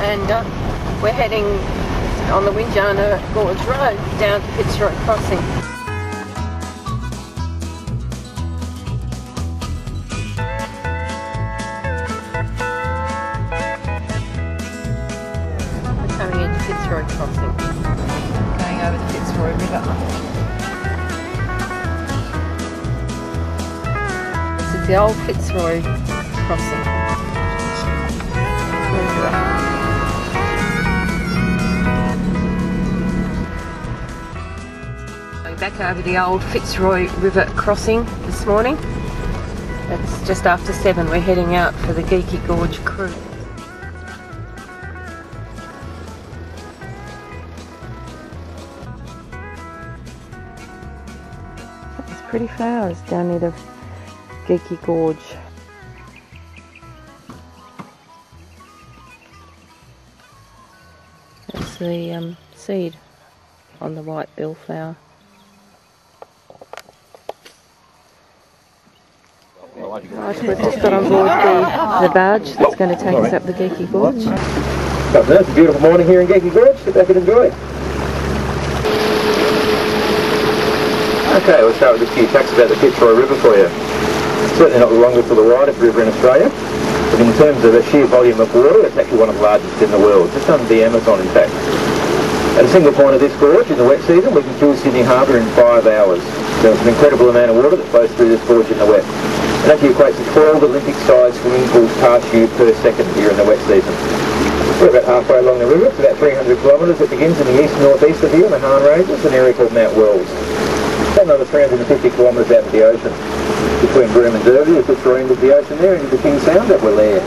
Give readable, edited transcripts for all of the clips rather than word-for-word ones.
and we're heading on the Windjana Gorge Road down to Fitzroy Crossing. We're coming into Fitzroy Crossing, going over the Fitzroy River. This is the old Fitzroy Crossing. Back over the old Fitzroy River crossing this morning. It's just after 7. We're heading out for the Geikie Gorge cruise. It's pretty flowers down near the Geikie Gorge. That's the seed on the white billflower. Right, we've just got on board the barge that's going to take us up the Geikie Gorge. It's a beautiful morning here in Geikie Gorge. Sit back and enjoy. Okay, we'll start with a few facts about the Fitzroy River for you. It's certainly not the longest or the widest river in Australia, but in terms of the sheer volume of water, it's actually one of the largest in the world, just under the Amazon in fact. At a single point of this gorge in the wet season, we can fill Sydney Harbour in 5 hours. So it's an incredible amount of water that flows through this gorge in the wet. It actually equates to 12 Olympic-sized swimming pools past you per second here in the wet season. We're about halfway along the river. It's about 300 kilometres. It begins in the east-northeast of here in the Han Ranges, an area called Mount Wells. About another 350 kilometres out to the ocean. Between Broome and Derby, the Fitzroy end of the ocean there, into the King Sound that we're there.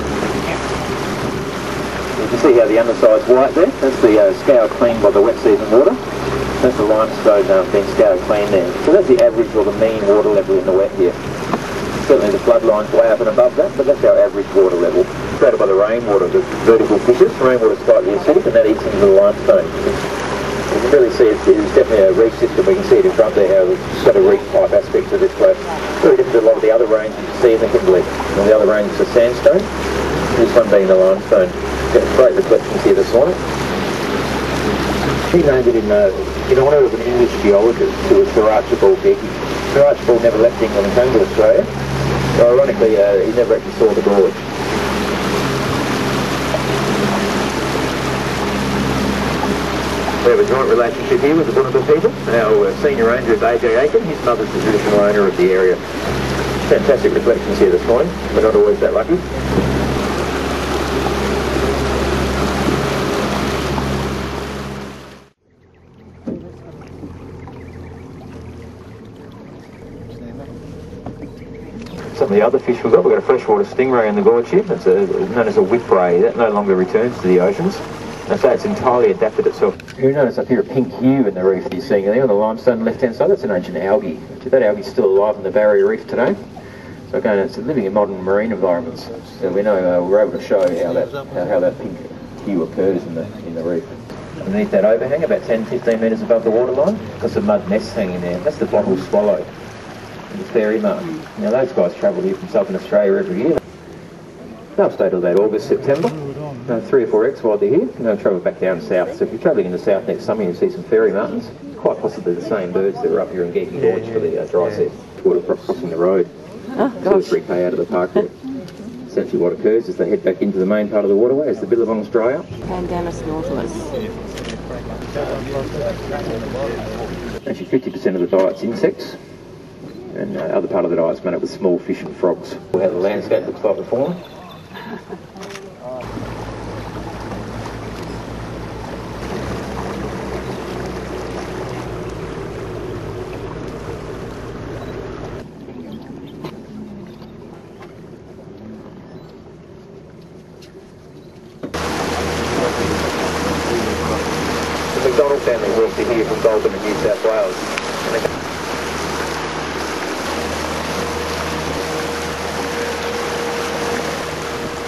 You can see how the underside's white there. That's the scour cleaned by the wet season water. That's the limestone being scoured clean there. So that's the average or the mean water level in the wet here. Certainly the flood line's way up and above that, but that's our average water level. Created by the rainwater, the vertical fissures. Rainwater's slightly acidic and that eats into the limestone. You can really see it's definitely a reef system. We can see it in front there, how it's got a reef type aspect to this place. Very different to a lot of the other ranges you see in the Kimberley. And the other ranges are sandstone, this one being the limestone. Got great reflections here this morning. He named it in honour of an English geologist who was Sir Archibald Geikie. Sir Archibald never left England and came to Australia. So ironically, he never actually saw the gorge. We have a joint relationship here with the Bunuba people. Our senior ranger is A.J. Aiken. His mother's the traditional owner of the area. Fantastic reflections here this morning. We're not always that lucky. Some of the other fish we've got a freshwater stingray in the gorge here. It's known as a whipray. That no longer returns to the oceans. And so it's entirely adapted itself. You notice up here a pink hue in the reef that you're seeing there on the limestone on the left hand side. That's an ancient algae. That algae is still alive in the barrier reef today. So again, it's living in modern marine environments. So we know we're able to show how that pink hue occurs in the reef. Underneath that overhang, about 10-15 metres above the waterline, got some mud nests hanging there. That's the bottle swallow. The fairy martin. Now those guys travel here from southern Australia every year. They'll stay till about August, September. 3 or 4 eggs while they're here, and they'll travel back down south. So if you're travelling in the south next summer, you'll see some fairy martins. Quite possibly the same birds that were up here in Geikie Gorge for the dry set water crossing the road. Oh, gosh. 3k out of the park there. Essentially what occurs is they head back into the main part of the waterway as the Billabongs dry up. Pandanus nautilus. Actually 50% of the diet's insects. And the other part of the diet is made up with small fish and frogs. How the landscape looks like before. The McDonald family worked here from Goulburn in New South Wales.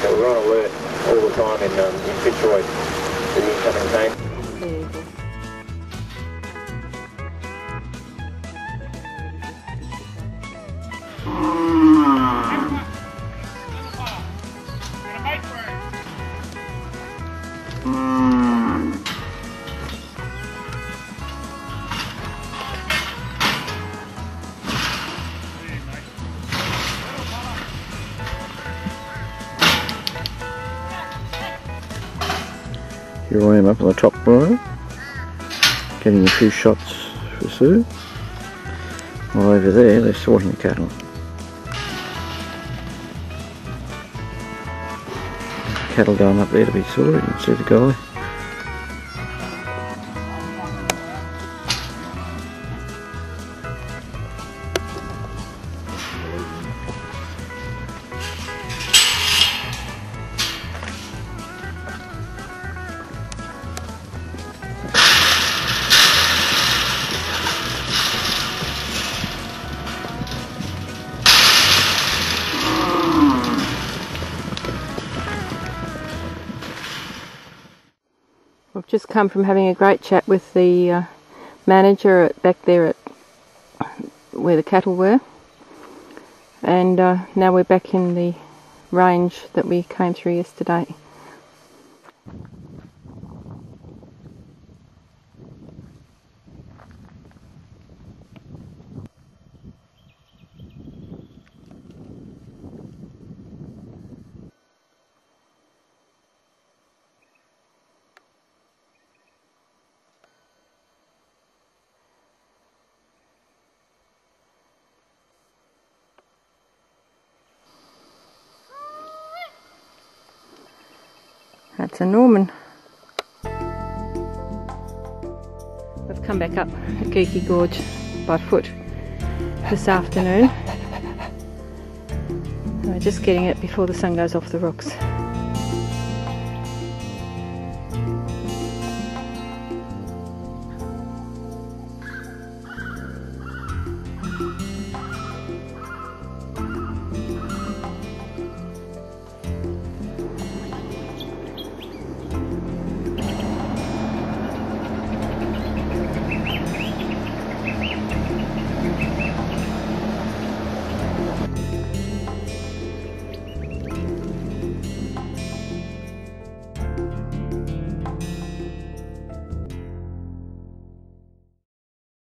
We're on alert all the time in Fitzroy for the incoming train. Here I am up on the top row, getting a few shots for Sue. While over there they're sorting the cattle. Cattle going up there to be sorted, you can see the guy. We've just come from having a great chat with the manager back there at where the cattle were, and now we're back in the range that we came through yesterday. That's a Norman. We've come back up Geikie Gorge by foot this afternoon. We're just getting it before the sun goes off the rocks.